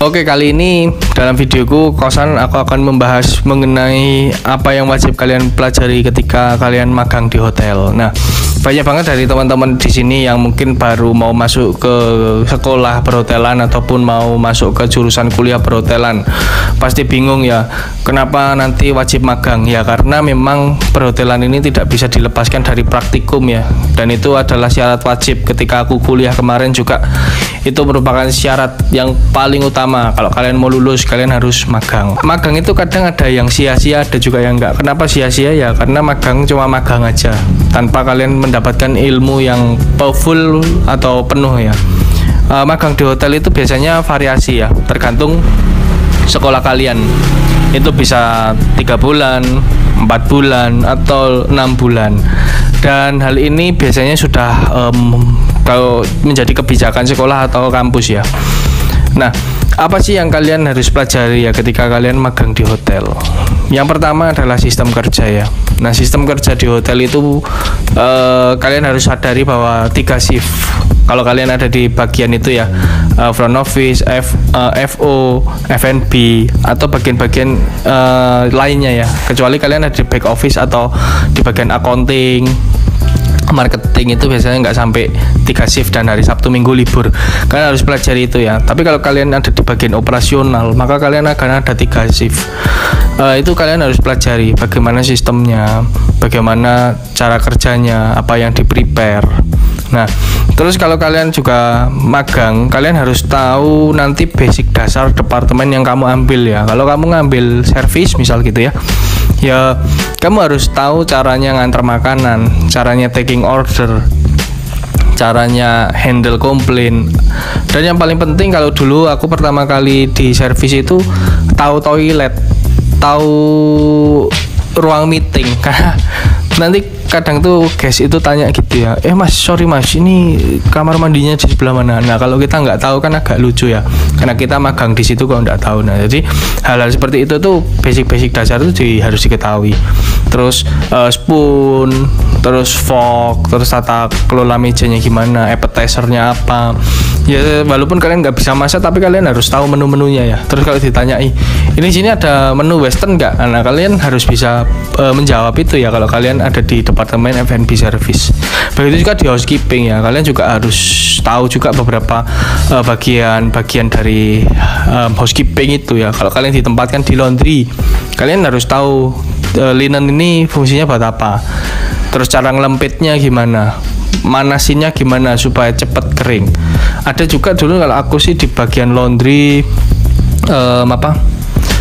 Oke, kali ini dalam videoku kosan aku akan membahas mengenai apa yang wajib kalian pelajari ketika kalian magang di hotel. Nah, banyak banget dari teman-teman di sini yang mungkin baru mau masuk ke sekolah perhotelan ataupun mau masuk ke jurusan kuliah perhotelan. Pasti bingung ya, kenapa nanti wajib magang? Ya karena memang perhotelan ini tidak bisa dilepaskan dari praktikum ya. Dan itu adalah syarat wajib. Ketika aku kuliah kemarin juga itu merupakan syarat yang paling utama. Kalau kalian mau lulus, kalian harus magang. Magang itu kadang ada yang sia-sia, ada juga yang enggak. Kenapa sia-sia? Ya karena magang cuma magang aja, tanpa kalian mendapatkan ilmu yang full atau penuh ya. Magang di hotel itu biasanya variasi ya, tergantung sekolah kalian. Itu bisa 3 bulan, 4 bulan, atau 6 bulan. Dan hal ini biasanya sudah kalau menjadi kebijakan sekolah atau kampus ya. Nah, apa sih yang kalian harus pelajari ya ketika kalian magang di hotel? Yang pertama adalah sistem kerja ya. Nah, sistem kerja di hotel itu kalian harus sadari bahwa 3 shift. Kalau kalian ada di bagian itu ya, front office, FO, F&B, atau bagian-bagian lainnya ya. Kecuali kalian ada di back office atau di bagian accounting, marketing, itu biasanya nggak sampai 3 shift dan hari Sabtu Minggu libur. Kalian harus pelajari itu ya. Tapi kalau kalian ada di bagian operasional, maka kalian akan ada 3 shift. Itu kalian harus pelajari bagaimana sistemnya, bagaimana cara kerjanya, apa yang di prepare. Nah, terus kalau kalian juga magang, kalian harus tahu nanti basic dasar departemen yang kamu ambil ya. Kalau kamu ngambil service misal gitu ya, ya kamu harus tahu caranya ngantar makanan, caranya taking order, caranya handle komplain. Dan yang paling penting, kalau dulu aku pertama kali di service itu tahu toilet, tahu ruang meeting. Karena nanti kadang tuh guys itu tanya gitu ya, mas sorry mas, ini kamar mandinya di sebelah mana? Nah, kalau kita nggak tahu kan agak lucu ya, karena kita magang di situ kok nggak tahu. Nah, jadi hal-hal seperti itu tuh basic dasar itu harus diketahui. Terus spoon, terus fork, terus tata kelola mejanya gimana, appetizernya apa. Ya walaupun kalian nggak bisa masak, tapi kalian harus tahu menu-menunya ya. Terus kalau ditanyai, ini sini ada menu western nggak? Nah, kalian harus bisa menjawab itu ya kalau kalian ada di departemen F&B service. Begitu juga di housekeeping ya, kalian juga harus tahu juga beberapa bagian dari housekeeping itu ya. Kalau kalian ditempatkan di laundry, kalian harus tahu linen ini fungsinya buat apa. Terus cara ngelempitnya gimana, manasinnya gimana supaya cepat kering. Ada juga dulu kalau aku sih di bagian laundry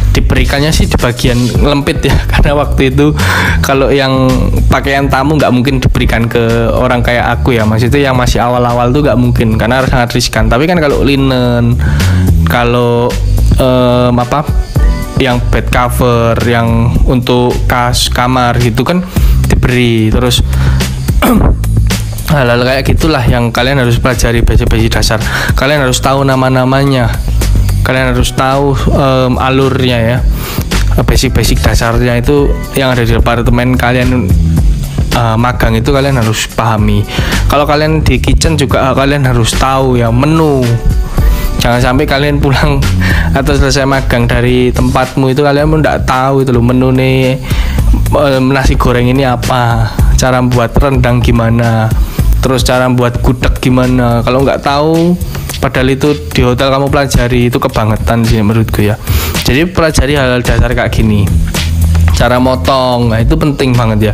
diberikannya sih di bagian ngelempit ya, karena waktu itu kalau yang pakaian tamu nggak mungkin diberikan ke orang kayak aku ya, maksudnya yang masih awal-awal tuh nggak mungkin karena sangat riskan. Tapi kan kalau linen, kalau yang bed cover, yang untuk kamar gitu kan diberi. Terus hal-hal kayak gitulah yang kalian harus pelajari, basic dasar. Kalian harus tahu nama-namanya, kalian harus tahu alurnya ya. Basic dasarnya itu yang ada di departemen kalian magang itu kalian harus pahami. Kalau kalian di kitchen juga kalian harus tahu ya menu. Jangan sampai kalian pulang atau selesai magang dari tempatmu itu kalian pun tidak tahu itu loh menu nih, nasi goreng ini apa, cara buat rendang gimana, terus cara buat gudeg gimana. Kalau nggak tahu, padahal itu di hotel kamu pelajari, itu kebangetan sih menurutku ya. Jadi pelajari hal-hal dasar kayak gini, cara motong, nah itu penting banget ya.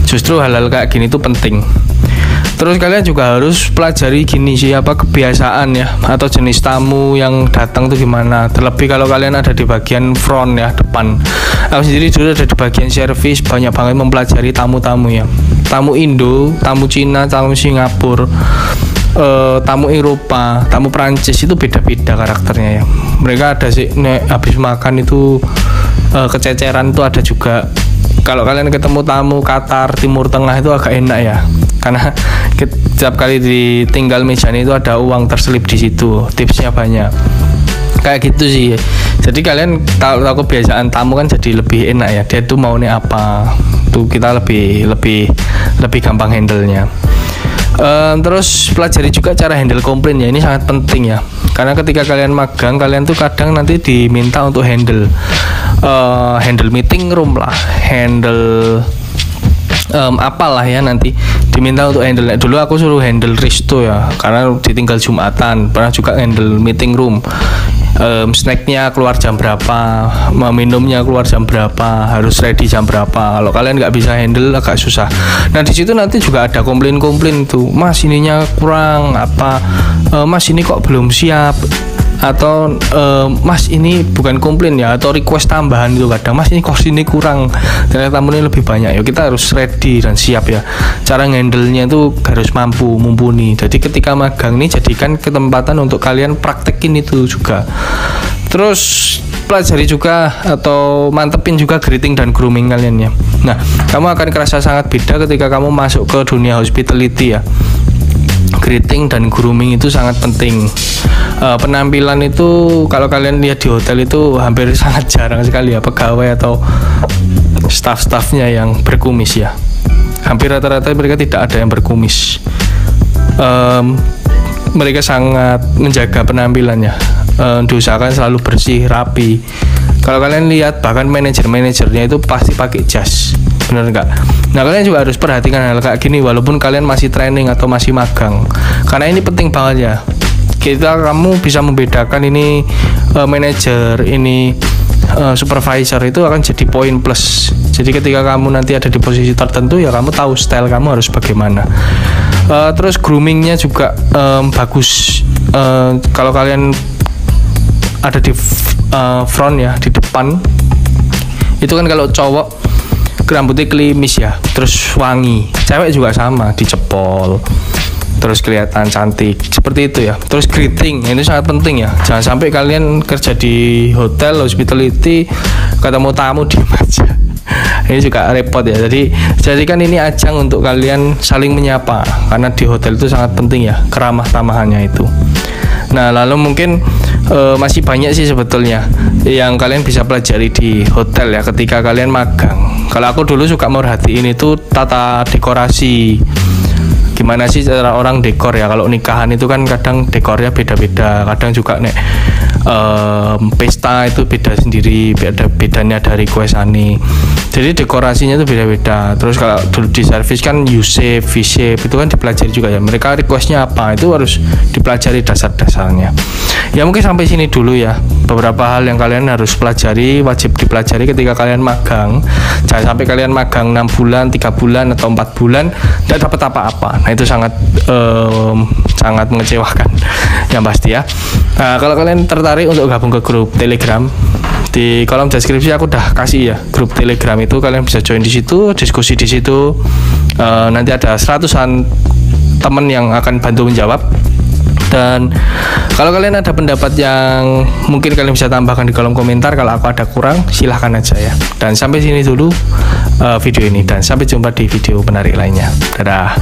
Justru hal-hal kayak gini itu penting. Terus kalian juga harus pelajari gini sih, apa kebiasaan ya, atau jenis tamu yang datang tuh gimana. Terlebih kalau kalian ada di bagian front ya, depan. Aku sendiri dulu ada di bagian service, banyak banget mempelajari tamu-tamu ya. Tamu Indo, tamu Cina, tamu Singapura, tamu Eropa, tamu Prancis, itu beda-beda karakternya ya. Mereka ada sih, habis makan itu kececeran tuh ada juga. Kalau kalian ketemu tamu Qatar, Timur Tengah itu agak enak ya, karena setiap kali ditinggal mejanya itu ada uang terselip di situ. Tipsnya banyak kayak gitu sih. Jadi kalian tahu kebiasaan tamu kan jadi lebih enak ya, dia tuh maunya apa, tuh kita lebih gampang handle-nya. Terus pelajari juga cara handle komplain ya, ini sangat penting ya. Karena ketika kalian magang, kalian tuh kadang nanti diminta untuk handle meeting room lah, handle apalah ya, nanti diminta untuk handle. Dulu aku suruh handle resto ya, karena ditinggal Jumatan. Pernah juga handle meeting room, snacknya keluar jam berapa, minumnya keluar jam berapa, harus ready jam berapa. Kalau kalian nggak bisa handle agak susah. Nah di situ nanti juga ada komplain tuh, Mas ininya kurang apa, Mas ini kok belum siap, atau Mas ini bukan komplain ya, atau request tambahan itu kadang, Mas ini kos ini kurang, ternyata tamunya lebih banyak. Ya kita harus ready dan siap ya. Cara ngendel-nya itu harus mumpuni. Jadi ketika magang ini jadikan kesempatan untuk kalian praktekin itu juga. Terus pelajari juga atau mantepin juga greeting dan grooming kalian ya. Nah, kamu akan kerasa sangat beda ketika kamu masuk ke dunia hospitality ya. Greeting dan grooming itu sangat penting. Penampilan itu kalau kalian lihat di hotel itu hampir sangat jarang sekali ya pegawai atau staff-staffnya yang berkumis ya. Hampir rata-rata mereka tidak ada yang berkumis. Mereka sangat menjaga penampilannya, diusahakan selalu bersih, rapi. Kalau kalian lihat bahkan manajernya itu pasti pakai jas, bener nggak? Nah kalian juga harus perhatikan hal kayak gini walaupun kalian masih training atau masih magang, karena ini penting banget ya. Kamu bisa membedakan ini manajer, ini supervisor, itu akan jadi poin plus. Jadi ketika kamu nanti ada di posisi tertentu ya kamu tahu style kamu harus bagaimana. Terus groomingnya juga bagus. Kalau kalian ada di front ya, di depan itu kan kalau cowok rambutnya klimis ya, terus wangi. Cewek juga sama, dicepol, terus kelihatan cantik seperti itu ya. Terus greeting ini sangat penting ya, jangan sampai kalian kerja di hotel hospitality ketemu tamu diem aja. Ini juga repot ya. Jadi jadikan ini ajang untuk kalian saling menyapa, karena di hotel itu sangat penting ya keramah tamahannya itu. Nah lalu mungkin masih banyak sih sebetulnya yang kalian bisa pelajari di hotel ya ketika kalian magang. Kalau aku dulu suka merhatiin itu tata dekorasi. Gimana sih cara orang dekor ya? Kalau nikahan itu kan kadang dekornya beda-beda, kadang juga pesta itu beda sendiri, bedanya dari request-ane. Jadi dekorasinya itu beda-beda. Terus kalau dulu di service kan U-shape, V-shape itu kan dipelajari juga ya. Mereka requestnya apa itu harus dipelajari dasar-dasarnya. Ya mungkin sampai sini dulu ya. Beberapa hal yang kalian harus pelajari, wajib dipelajari ketika kalian magang. Jangan sampai kalian magang 6 bulan, 3 bulan atau 4 bulan tidak dapat apa-apa. Nah itu sangat mengecewakan yang pasti ya. Nah kalau kalian tertarik untuk gabung ke grup Telegram, di kolom deskripsi aku udah kasih ya grup Telegram itu, kalian bisa join di situ, diskusi di situ. Nanti ada 100-an teman yang akan bantu menjawab. Dan kalau kalian ada pendapat yang mungkin kalian bisa tambahkan di kolom komentar. Kalau aku ada kurang silahkan aja ya. Dan sampai sini dulu video ini, dan sampai jumpa di video menarik lainnya. Dadah.